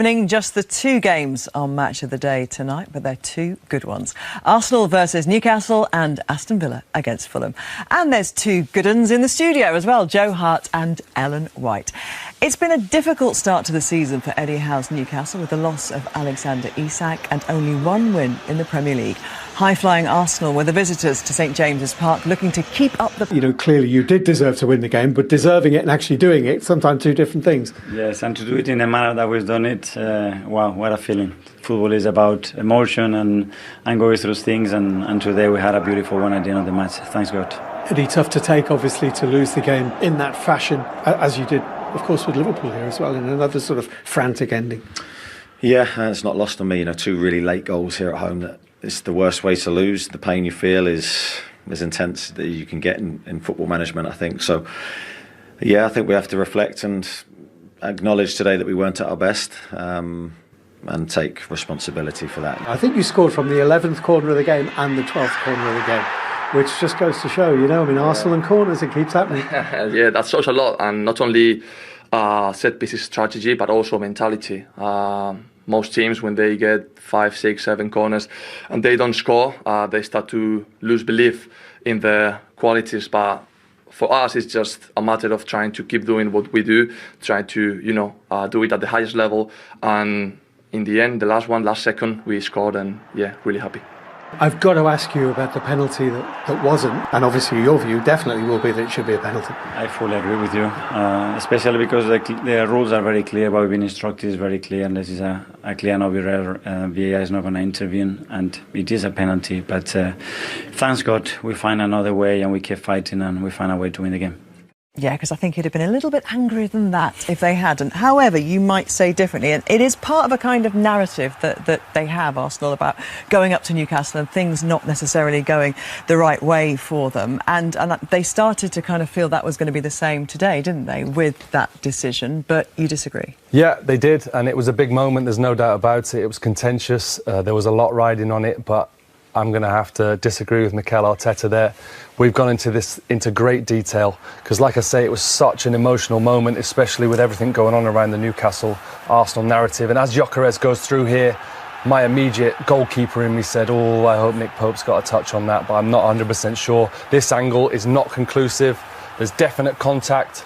Just the two games on Match of the Day tonight, but they're two good ones. Arsenal versus Newcastle and Aston Villa against Fulham. And there's two good ones in the studio as well, Joe Hart and Ellen White. It's been a difficult start to the season for Eddie Howe's Newcastle with the loss of Alexander Isak and only one win in the Premier League. High-flying Arsenal were the visitors to St James's Park looking to keep up the... You know, clearly you did deserve to win the game, but deserving it and actually doing it, sometimes two different things. Yes, and to do it in the manner that we've done it, wow, what a feeling. Football is about emotion and going through things, and today we had a beautiful one at the end of the match. Thanks God. Eddie, tough to take, obviously, to lose the game in that fashion, as you did, of course, with Liverpool here as well, in another sort of frantic ending. Yeah, it's not lost on me. You know, two really late goals here at home. That it's the worst way to lose. The pain you feel is intense that you can get in football management, I think. So, yeah, I think we have to reflect and acknowledge today that we weren't at our best. And take responsibility for that. I think you scored from the 11th corner of the game and the 12th corner of the game, which just goes to show, you know, I mean, Arsenal and corners, it keeps happening. Yeah, that shows a lot, and not only set pieces strategy, but also mentality. Most teams, when they get 5, 6, 7 corners and they don't score, they start to lose belief in their qualities, but for us, it's just a matter of trying to keep doing what we do, trying to, you know, do it at the highest level, and in the end, the last second, we scored, and yeah, really happy. I've got to ask you about the penalty that wasn't, and obviously your view definitely will be that it should be a penalty. I fully agree with you, especially because the rules are very clear, but we've been instructed is very clear, and this is a clear no VAR is not going to intervene, and it is a penalty, but thanks God we find another way, and we keep fighting, and we find a way to win the game. Yeah, because I think he'd have been a little bit angrier than that if they hadn't. However, you might say differently. And it is part of a kind of narrative that they have, Arsenal, about going up to Newcastle and things not necessarily going the right way for them. And they started to kind of feel that was going to be the same today, didn't they, with that decision? But you disagree? Yeah, they did. And it was a big moment. There's no doubt about it. It was contentious. There was a lot riding on it. But I'm going to have to disagree with Mikel Arteta there. We've gone into great detail because, like I say, it was such an emotional moment, especially with everything going on around the Newcastle-Arsenal narrative. And as Gyökeres goes through here, my immediate goalkeeper in me said, oh, I hope Nick Pope's got a touch on that, but I'm not 100% sure. This angle is not conclusive. There's definite contact.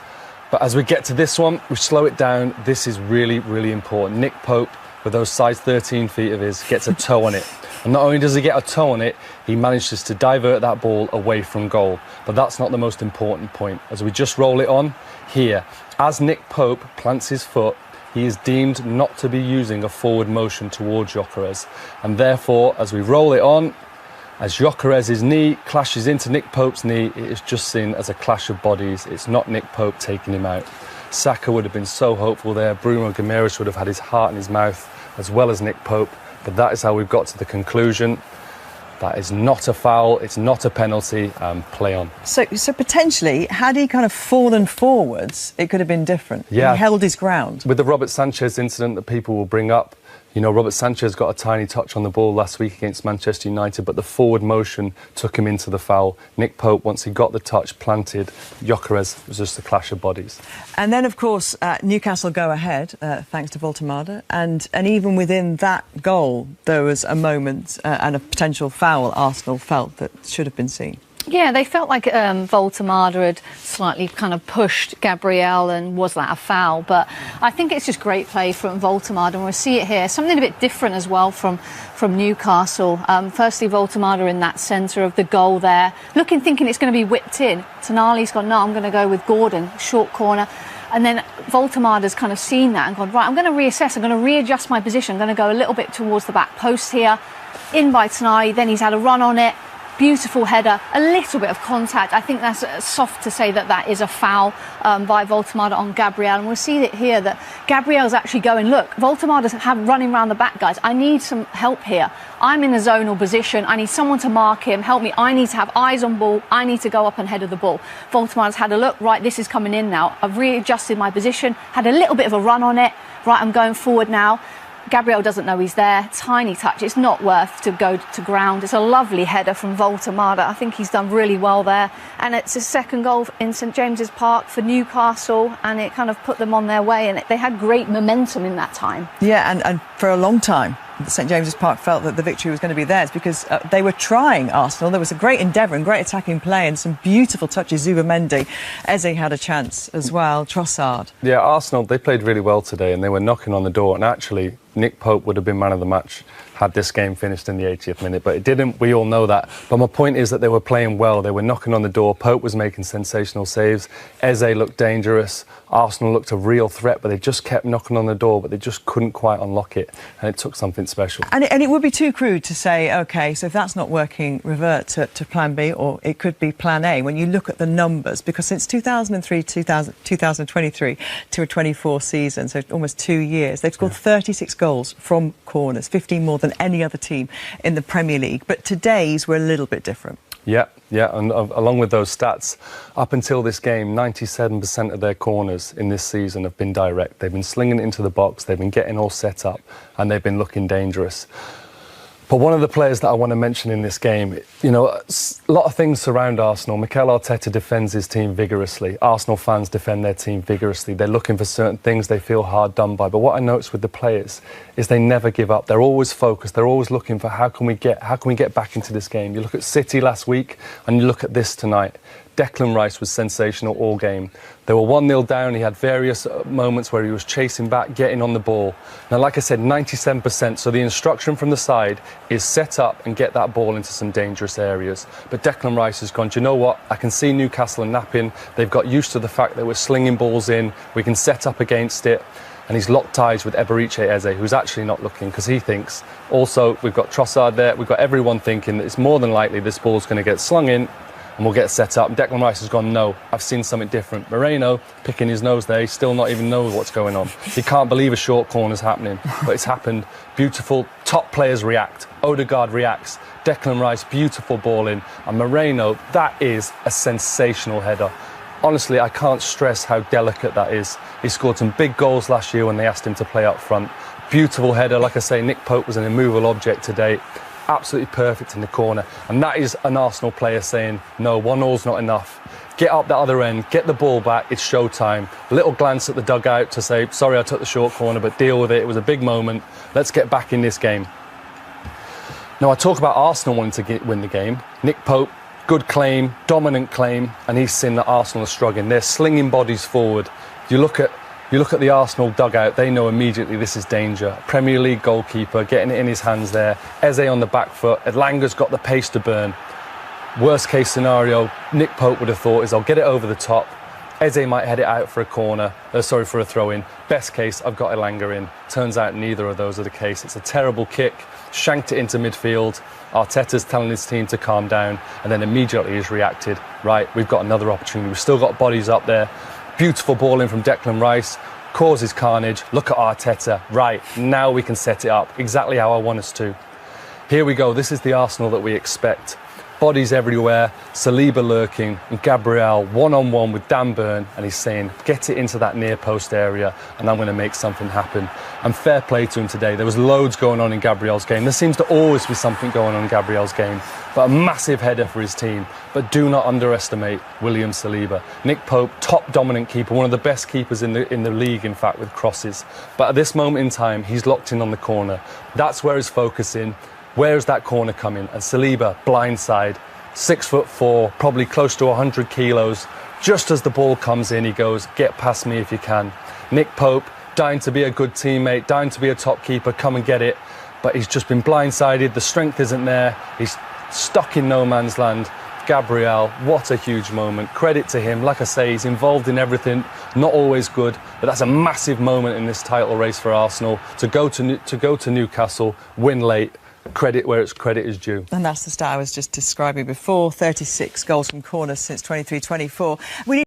But as we get to this one, we slow it down. This is really, really important. Nick Pope, with those size 13 feet of his, gets a toe on it. And not only does he get a toe on it, he manages to divert that ball away from goal. But that's not the most important point. As we just roll it on here, as Nick Pope plants his foot, he is deemed not to be using a forward motion towards Gyökeres. And therefore, as we roll it on, as Gyökeres' knee clashes into Nick Pope's knee, it is just seen as a clash of bodies. It's not Nick Pope taking him out. Saka would have been so hopeful there. Bruno Guimaraes would have had his heart in his mouth, as well as Nick Pope. But that is how we've got to the conclusion. That is not a foul, it's not a penalty, play on. So potentially, had he kind of fallen forwards, it could have been different. Yeah. He held his ground. With the Robert Sanchez incident that people will bring up, you know, Robert Sanchez got a tiny touch on the ball last week against Manchester United, but the forward motion took him into the foul. Nick Pope, once he got the touch planted, Gyökeres was just a clash of bodies. And then, of course, Newcastle go ahead, thanks to Voltemade. And even within that goal, there was a moment and a potential foul Arsenal felt that should have been seen. Yeah, they felt like Voltemade had slightly kind of pushed Gabriel, and was that a foul? But I think it's just great play from Voltemade, and we'll see it here. Something a bit different as well from Newcastle. Firstly, Voltemade in that centre of the goal there, thinking it's going to be whipped in. Tonali's gone, no, I'm going to go with Gordon, short corner. And then Voltemade has kind of seen that and gone, right, I'm going to reassess, I'm going to readjust my position, I'm going to go a little bit towards the back post here. In by Tonali, then he's had a run on it. Beautiful header, a little bit of contact. I think that's soft to say that is a foul by Voltemade on Gabriel. And we'll see it here that Gabriel's actually going, look, Voltemade's running around the back, guys. I need some help here. I'm in a zonal position. I need someone to mark him, help me. I need to have eyes on ball. I need to go up and head of the ball. Voltemade's had a look, right, this is coming in now. I've readjusted my position, had a little bit of a run on it. Right, I'm going forward now. Gabriel doesn't know he's there. Tiny touch. It's not worth to go to ground. It's a lovely header from Voltemade. I think he's done really well there. And it's his second goal in St James's Park for Newcastle, and it kind of put them on their way, and they had great momentum in that time. Yeah, and for a long time, St James's Park felt that the victory was going to be theirs because they were trying Arsenal. There was a great endeavour and great attacking play and some beautiful touches. Zubimendi, Eze had a chance as well, Trossard. Yeah, Arsenal, they played really well today and they were knocking on the door, and actually Nick Pope would have been man of the match had this game finished in the 80th minute, but it didn't. We all know that. But my point is that they were playing well. They were knocking on the door. Pope was making sensational saves. Eze looked dangerous. Arsenal looked a real threat, but they just kept knocking on the door, but they just couldn't quite unlock it, and it took something special. And it would be too crude to say, OK, so if that's not working, revert to plan B, or it could be plan A, when you look at the numbers, because since 2003, 2023 to a 24 season, so almost 2 years, they've scored 36 goals from corners, 15 more than any other team in the Premier League. But today's were a little bit different. Yeah, and along with those stats, up until this game, 97% of their corners in this season have been direct. They've been slinging it into the box, they've been getting all set up, and they've been looking dangerous. But one of the players that I want to mention in this game, you know, a lot of things surround Arsenal. Mikel Arteta defends his team vigorously. Arsenal fans defend their team vigorously. They're looking for certain things they feel hard done by. But what I notice with the players is they never give up. They're always focused. They're always looking for how can we get back into this game. You look at City last week and you look at this tonight. Declan Rice was sensational all game. They were 1-0 down. He had various moments where he was chasing back, getting on the ball. Now, like I said, 97%. So the instruction from the side is set up and get that ball into some dangerous areas. But Declan Rice has gone, do you know what? I can see Newcastle napping. They've got used to the fact that we're slinging balls in. We can set up against it. And he's locked eyes with Eberiche Eze, who's actually not looking because he thinks, also, we've got Trossard there. We've got everyone thinking that it's more than likely this ball's going to get slung in and we'll get set up. And Declan Rice has gone, no, I've seen something different. Moreno, picking his nose there, he's still not even knows what's going on. He can't believe a short corner's happening, but it's happened. Beautiful, top players react. Odegaard reacts. Declan Rice, beautiful ball in. And Moreno, that is a sensational header. Honestly, I can't stress how delicate that is. He scored some big goals last year when they asked him to play up front. Beautiful header. Like I say, Nick Pope was an immovable object today. Absolutely perfect in the corner. And that is an Arsenal player saying, no, 1-0's not enough. Get up the other end, get the ball back, it's showtime. A little glance at the dugout to say, sorry, I took the short corner, but deal with it. It was a big moment. Let's get back in this game. Now, I talk about Arsenal wanting to win the game. Nick Pope, good claim, dominant claim, and he's seen that Arsenal are struggling. They're slinging bodies forward. You look at the Arsenal dugout, they know immediately this is danger. Premier League goalkeeper, getting it in his hands there. Eze on the back foot. Elanga's got the pace to burn. Worst case scenario, Nick Pope would have thought is I'll get it over the top. Eze might head it out for for a throw-in. Best case, I've got Elanga in. Turns out neither of those are the case. It's a terrible kick. Shanked it into midfield. Arteta's telling his team to calm down, and then immediately he's reacted. Right, we've got another opportunity. We've still got bodies up there. Beautiful ball in from Declan Rice. Causes carnage. Look at Arteta. Right, now we can set it up exactly how I want us to. Here we go. This is the Arsenal that we expect. Bodies everywhere, Saliba lurking, and Gabriel one-on-one with Dan Burn, and he's saying, get it into that near post area and I'm going to make something happen. And fair play to him today. There was loads going on in Gabriel's game. There seems to always be something going on in Gabriel's game, but a massive header for his team. But do not underestimate William Saliba. Nick Pope, top dominant keeper, one of the best keepers in the league, in fact, with crosses. But at this moment in time, he's locked in on the corner. That's where he's focusing. Where's that corner coming? And Saliba, blindside, 6'4", probably close to 100 kilos. Just as the ball comes in, he goes, get past me if you can. Nick Pope, dying to be a good teammate, dying to be a top keeper, come and get it. But he's just been blindsided, the strength isn't there, he's stuck in no man's land. Gabriel, what a huge moment. Credit to him. Like I say, he's involved in everything, not always good, but that's a massive moment in this title race for Arsenal. To go to Newcastle, win late, credit where its credit is due. And that's the stat I was just describing before. 36 goals from corners since 23-24.